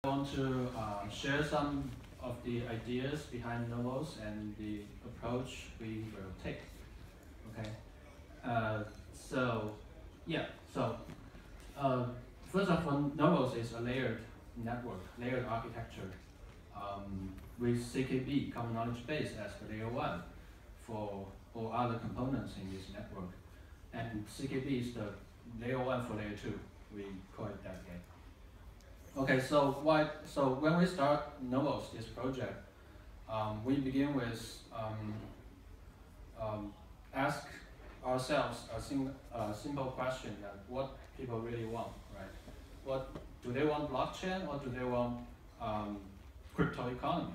I want to share some of the ideas behind Nervos and the approach we will take. Okay. First of all, Nervos is a layered network, layered architecture, with CKB, common knowledge base, as the layer 1 for all other components in this network. And CKB is the layer 1 for layer 2. We call it that way. Okay, so when we start Nervos, this project, we begin with ask ourselves a simple question that what people really want, right? What do they want, blockchain, or do they want crypto economy?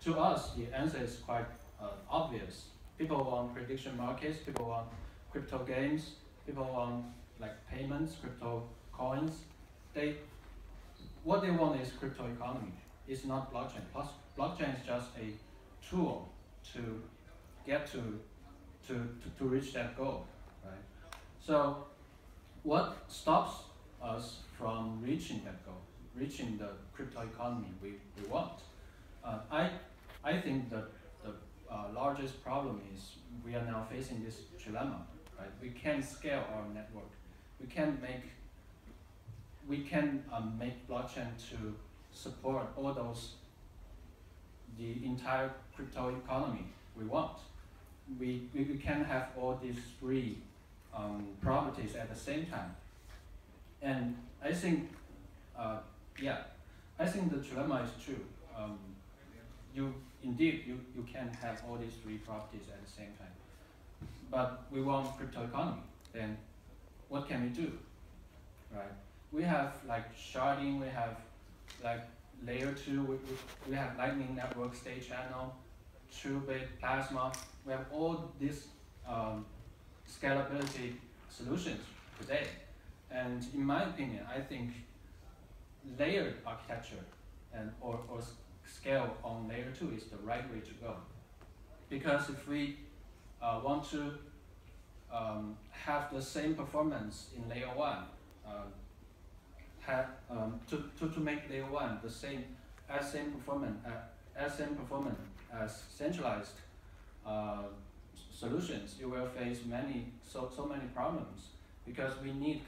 To us, the answer is quite obvious. People want prediction markets, people want crypto games, people want like payments, crypto coins. What they want is crypto economy. It's not blockchain. Plus, blockchain is just a tool to get to reach that goal, right? So, what stops us from reaching that goal, reaching the crypto economy we want? I think that the largest problem is we are now facing this dilemma, right? We can't scale our network. We can make blockchain to support all the entire crypto economy we want. We can have all these three properties at the same time. And I think, I think the dilemma is true. You can have all these three properties at the same time. But we want crypto economy. Then what can we do, right? We have like sharding, we have like layer 2, we have lightning network, state channel, true-bit, plasma. We have all these scalability solutions today. And in my opinion, I think layered architecture or scale on layer 2 is the right way to go. Because if we want to have the same performance in layer 1, to make layer 1 the same performance as centralized solutions, you will face so many problems because we need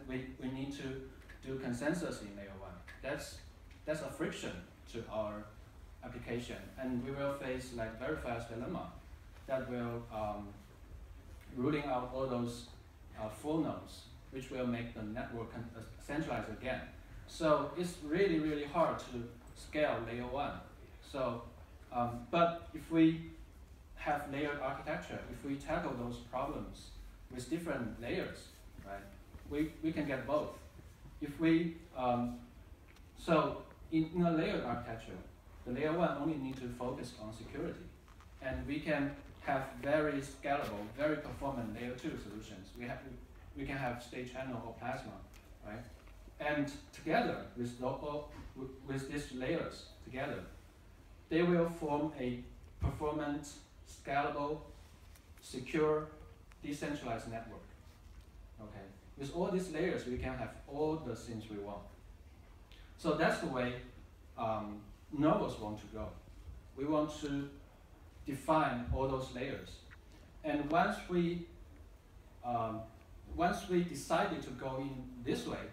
we need to do consensus in layer 1. That's a friction to our application, and we will face like very fast dilemma that will ruling out all those full nodes, which will make the network centralized again. So it's really hard to scale layer 1. So, but if we have layered architecture, if we tackle those problems with different layers, right, we can get both. If we, so in a layered architecture, the layer 1 only need to focus on security, and we can have very scalable, very performant layer 2 solutions. We can have state channel or plasma, right? And together with these layers together, they will form a performant, scalable, secure, decentralized network. Okay. With all these layers, we can have all the things we want. So that's the way Nervos want to go. We want to define all those layers, and once we decided to go in this way,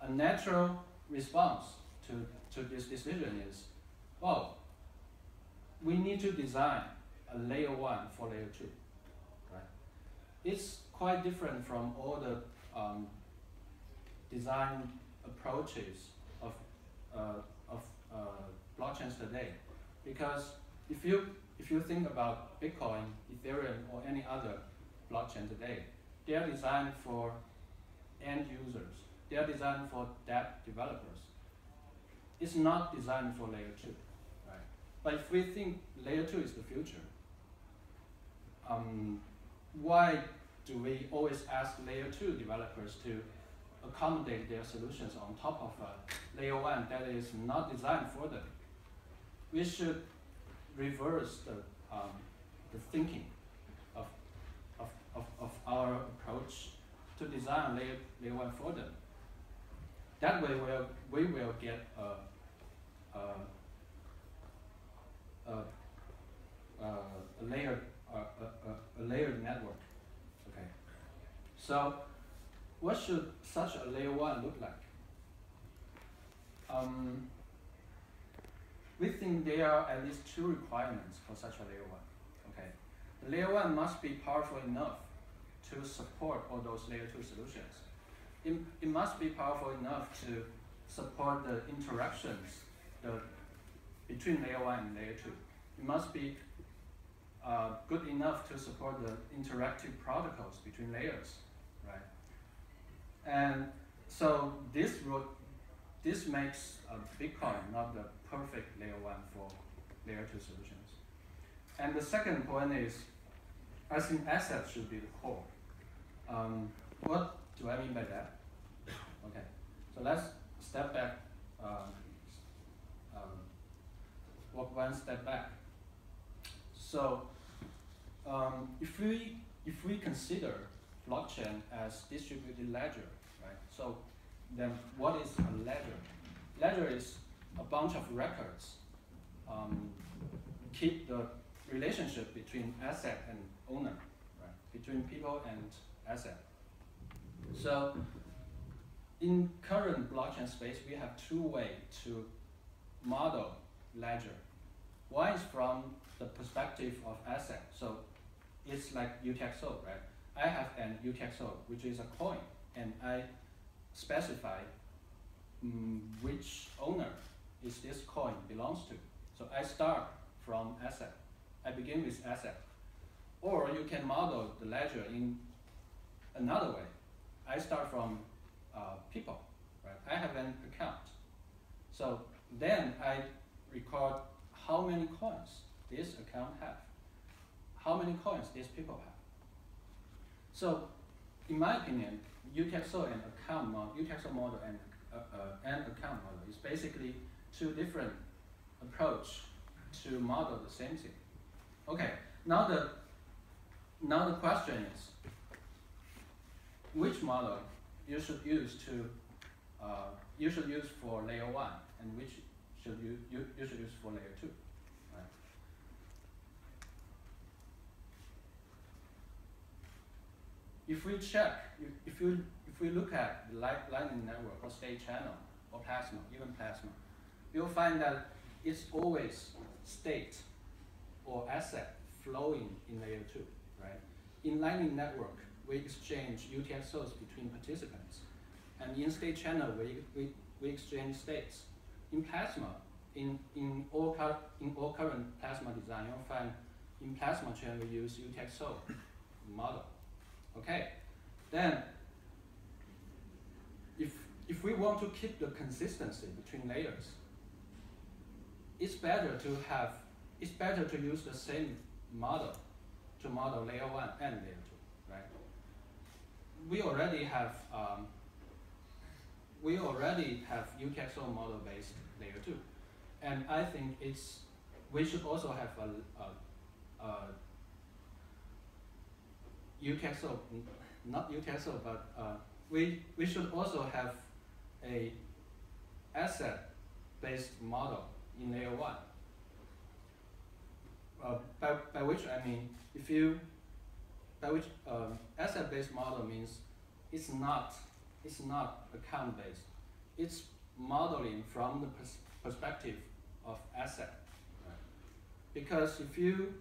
a natural response to this decision is, well, we need to design a layer 1 for layer 2. Right? It's quite different from all the design approaches of blockchains today, because if you think about Bitcoin, Ethereum, or any other blockchain today, they are designed for end users. They are designed for dApp developers. It's not designed for layer 2, right? But if we think layer 2 is the future, why do we always ask layer 2 developers to accommodate their solutions on top of a layer 1 that is not designed for them? We should reverse the thinking of our approach to design layer 1 for them. that way we will get a layered network. Okay. So what should such a layer 1 look like? We think there are at least 2 requirements for such a layer 1. Okay. The layer 1 must be powerful enough to support all those layer 2 solutions. It must be powerful enough to support the interactions between layer 1 and layer 2. It must be good enough to support the interactive protocols between layers, right? And so this makes Bitcoin not the perfect layer 1 for layer 2 solutions. And the second point is, I think assets should be the core. What do I mean by that? Okay, so let's step back, walk one step back. So if we consider blockchain as distributed ledger, right? So then what is a ledger? Ledger is a bunch of records, keep the relationship between asset and owner, right? Between people and asset. So in current blockchain space, we have 2 ways to model ledger. One is from the perspective of asset. So it's like UTXO, right? I have an UTXO, which is a coin, and I specify which owner is this coin belongs to. So I start from asset. I begin with asset. Or you can model the ledger in another way. I start from people, right? I have an account. So then I record how many coins this account have, how many coins these people have. So in my opinion, UTXO and account model, UTXO model and account model is basically 2 different approach to model the same thing. Okay, now the question is, which model you should use for layer 1, and which should you should use for layer 2, right? If we check, if we look at the Lightning Network or state channel or Plasma, even Plasma, you'll find that it's always state or asset flowing in layer 2, right? In Lightning Network, we exchange UTXOs between participants, and in state channel, we exchange states. In Plasma, in all current Plasma design, you'll find in Plasma chain we use UTXO model. Okay, then if we want to keep the consistency between layers, it's better to use the same model to model layer 1 and layer 2, right? We already have UTXO model based layer 2, and I think we should also have a UTXO, not UTXO, but we should also have a asset based model in layer 1. By which I mean, asset based model means it's not account based. It's modeling from the perspective of asset, right? Because if you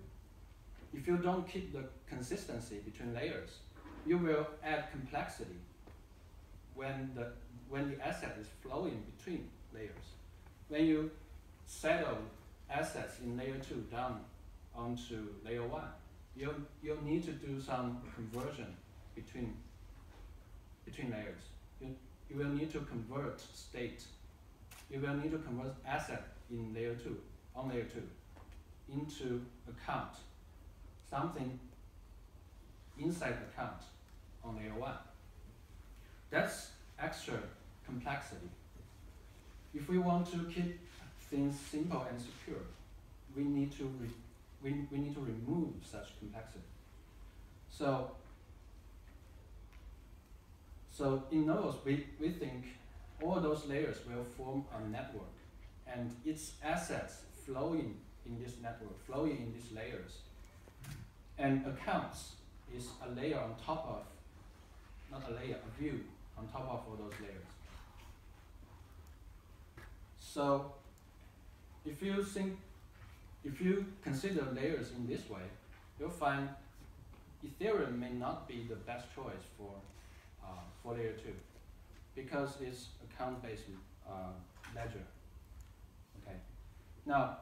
don't keep the consistency between layers, you will add complexity when the asset is flowing between layers. When you settle assets in layer 2 down onto layer 1, you'll need to do some conversion between layers. You will need to convert state. You will need to convert asset in layer 2, on layer 2, into account, something inside account on layer 1. That's extra complexity. If we want to keep things simple and secure, we need to remove such complexity. So in Nervos, we think all those layers will form a network, and its assets flowing in this network, flowing in these layers. And accounts is a layer on top of, not a layer, a view on top of all those layers. So if you consider layers in this way, you'll find Ethereum may not be the best choice for layer 2, because it's account-based ledger. Okay. Now,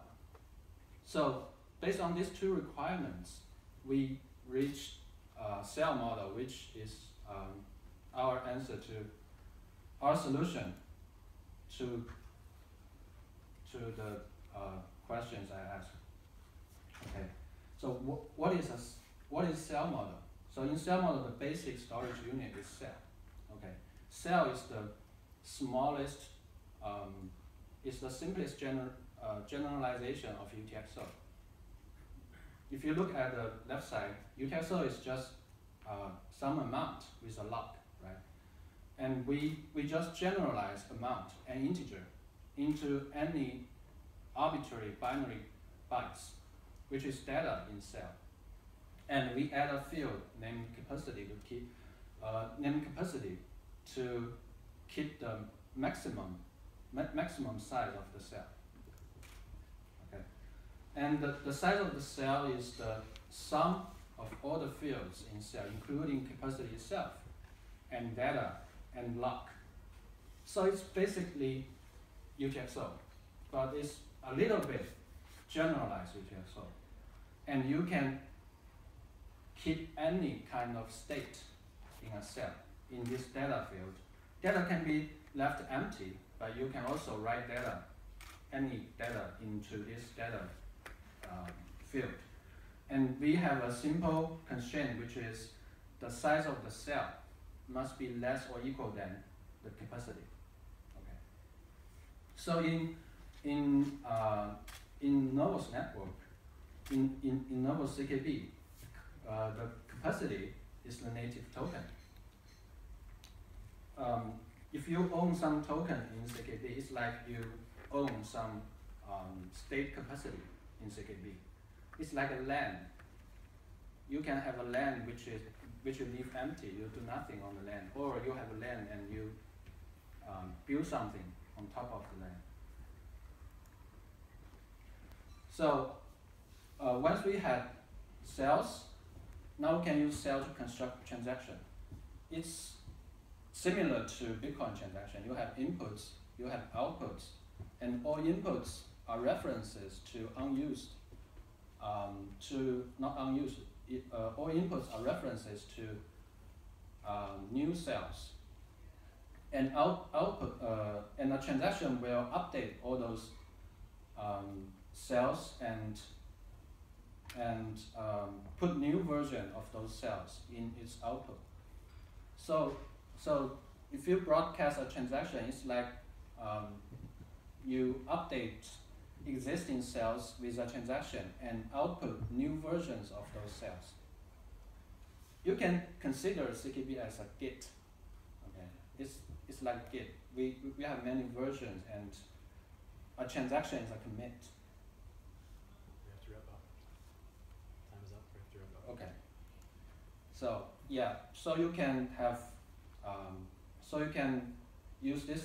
so based on these two requirements, we reached a cell model, which is our answer to our solution to the questions I asked. Okay. So what is cell model? So in cell model, the basic storage unit is cell. Okay. Cell is the smallest, is the simplest generalization of UTXO. If you look at the left side, UTXO is just some amount with a lock, right? And we just generalize amount and integer into any arbitrary binary bytes, which is data in cell. And we add a field named capacity to keep the maximum size of the cell. Okay. And the size of the cell is the sum of all the fields in cell, including capacity itself, and data, and lock. So it's basically UTXO, but it's a little bit generalized UTXO. And you can keep any kind of state in a cell in this data field. Data can be left empty, but you can also write data, any data into this data field. And we have a simple constraint, which is the size of the cell must be less or equal than the capacity. Okay. So in Nervos network, in Nervos CKB, the capacity is the native token. If you own some token in CKB, it's like you own some state capacity in CKB. It's like a land. You can have a land which you leave empty. You do nothing on the land, or you have a land and you build something on top of the land. So once we had cells, now we can use cell to construct transaction. It's similar to Bitcoin transaction. You have inputs, you have outputs, and all inputs are references to unused, not unused. All inputs are references to new cells, and output, and the transaction will update all those cells and put new version of those cells in its output. So if you broadcast a transaction, it's like you update existing cells with a transaction and output new versions of those cells. You can consider CKB as a Git. Okay, it's like Git. We have many versions, and a transaction is a commit. We have to wrap up. Time is up. We have to wrap up. Okay. So yeah, so you can have, so you can use this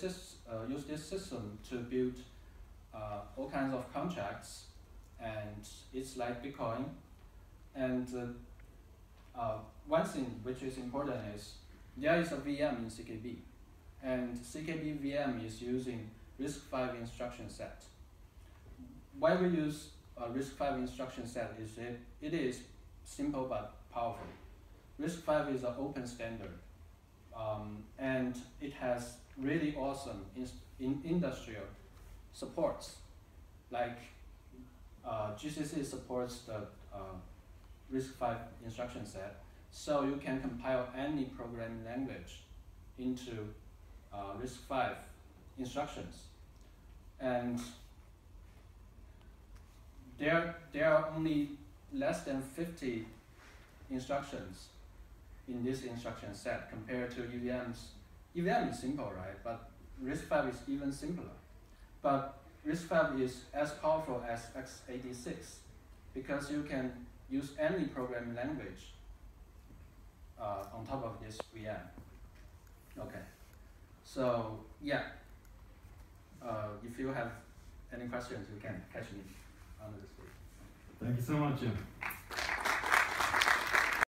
system to build all kinds of contracts, and it's like Bitcoin. And one thing which is important is there is a VM in CKB, and CKB VM is using RISC-V instruction set. Why we use a RISC-V instruction set is it is simple but powerful. RISC-V is an open standard, and it has really awesome industrial supports. Like GCC supports the RISC-V instruction set, so you can compile any programming language into RISC-V instructions. And there are only less than 50 instructions in this instruction set compared to EVMs. EVM is simple, right? But RISC-V is even simpler. But RISC-V is as powerful as x86 because you can use any programming language on top of this VM. Okay. So yeah, if you have any questions, you can catch me under the screen. Thank you so much, Jim.